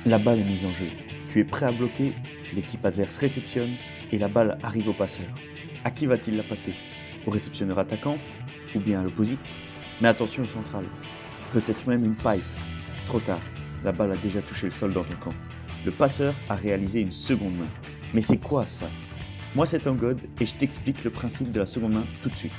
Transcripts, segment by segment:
La balle est mise en jeu. Tu es prêt à bloquer, l'équipe adverse réceptionne et la balle arrive au passeur. À qui va-t-il la passer? Au réceptionneur attaquant ou bien à l'opposite? Mais attention au central. Peut-être même une paille. Trop tard, la balle a déjà touché le sol dans ton camp. Le passeur a réalisé une seconde main. Mais c'est quoi ça? Moi c'est Tangod et je t'explique le principe de la seconde main tout de suite.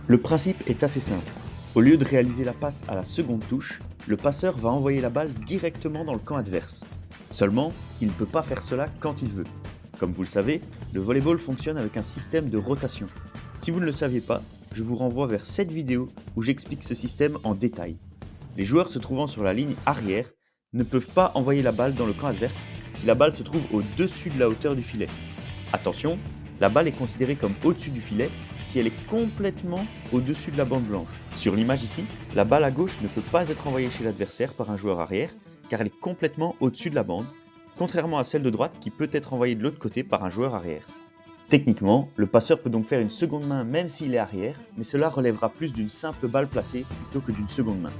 Le principe est assez simple. Au lieu de réaliser la passe à la seconde touche, le passeur va envoyer la balle directement dans le camp adverse. Seulement, il ne peut pas faire cela quand il veut. Comme vous le savez, le volleyball fonctionne avec un système de rotation. Si vous ne le saviez pas, je vous renvoie vers cette vidéo où j'explique ce système en détail. Les joueurs se trouvant sur la ligne arrière ne peuvent pas envoyer la balle dans le camp adverse si la balle se trouve au-dessus de la hauteur du filet. Attention, la balle est considérée comme au-dessus du filet si elle est complètement au-dessus de la bande blanche. Sur l'image ici, la balle à gauche ne peut pas être envoyée chez l'adversaire par un joueur arrière car elle est complètement au-dessus de la bande, contrairement à celle de droite qui peut être envoyée de l'autre côté par un joueur arrière. Techniquement, le passeur peut donc faire une seconde main même s'il est arrière, mais cela relèvera plus d'une simple balle placée plutôt que d'une seconde main.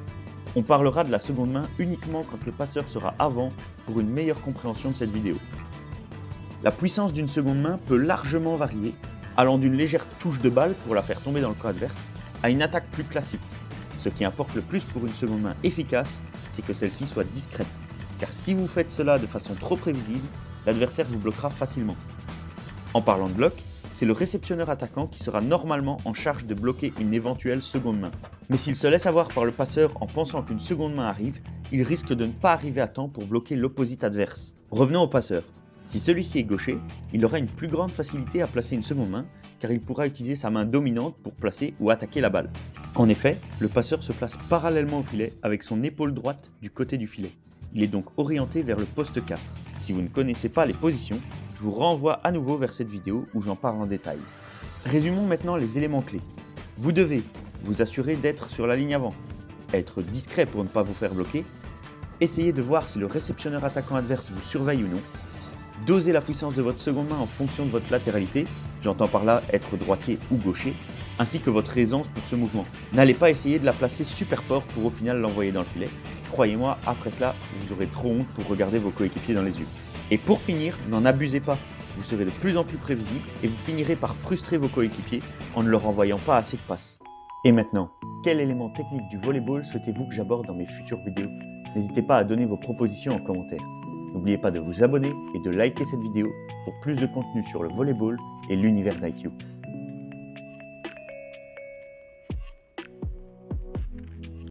On parlera de la seconde main uniquement quand le passeur sera avant pour une meilleure compréhension de cette vidéo. La puissance d'une seconde main peut largement varier, allant d'une légère touche de balle pour la faire tomber dans le camp adverse, à une attaque plus classique. Ce qui importe le plus pour une seconde main efficace, c'est que celle-ci soit discrète, car si vous faites cela de façon trop prévisible, l'adversaire vous bloquera facilement. En parlant de bloc, c'est le réceptionneur attaquant qui sera normalement en charge de bloquer une éventuelle seconde main. Mais s'il se laisse avoir par le passeur en pensant qu'une seconde main arrive, il risque de ne pas arriver à temps pour bloquer l'opposite adverse. Revenons au passeur. Si celui-ci est gaucher, il aura une plus grande facilité à placer une seconde main car il pourra utiliser sa main dominante pour placer ou attaquer la balle. En effet, le passeur se place parallèlement au filet avec son épaule droite du côté du filet. Il est donc orienté vers le poste 4. Si vous ne connaissez pas les positions, je vous renvoie à nouveau vers cette vidéo où j'en parle en détail. Résumons maintenant les éléments clés. Vous devez vous assurer d'être sur la ligne avant, être discret pour ne pas vous faire bloquer, essayer de voir si le réceptionneur attaquant adverse vous surveille ou non, doser la puissance de votre seconde main en fonction de votre latéralité, j'entends par là être droitier ou gaucher, ainsi que votre aisance pour ce mouvement. N'allez pas essayer de la placer super fort pour au final l'envoyer dans le filet. Croyez-moi, après cela, vous aurez trop honte pour regarder vos coéquipiers dans les yeux. Et pour finir, n'en abusez pas. Vous serez de plus en plus prévisible et vous finirez par frustrer vos coéquipiers en ne leur envoyant pas assez de passes. Et maintenant, quel élément technique du volleyball souhaitez-vous que j'aborde dans mes futures vidéos? N'hésitez pas à donner vos propositions en commentaire. N'oubliez pas de vous abonner et de liker cette vidéo pour plus de contenu sur le volleyball et l'univers d'IQ.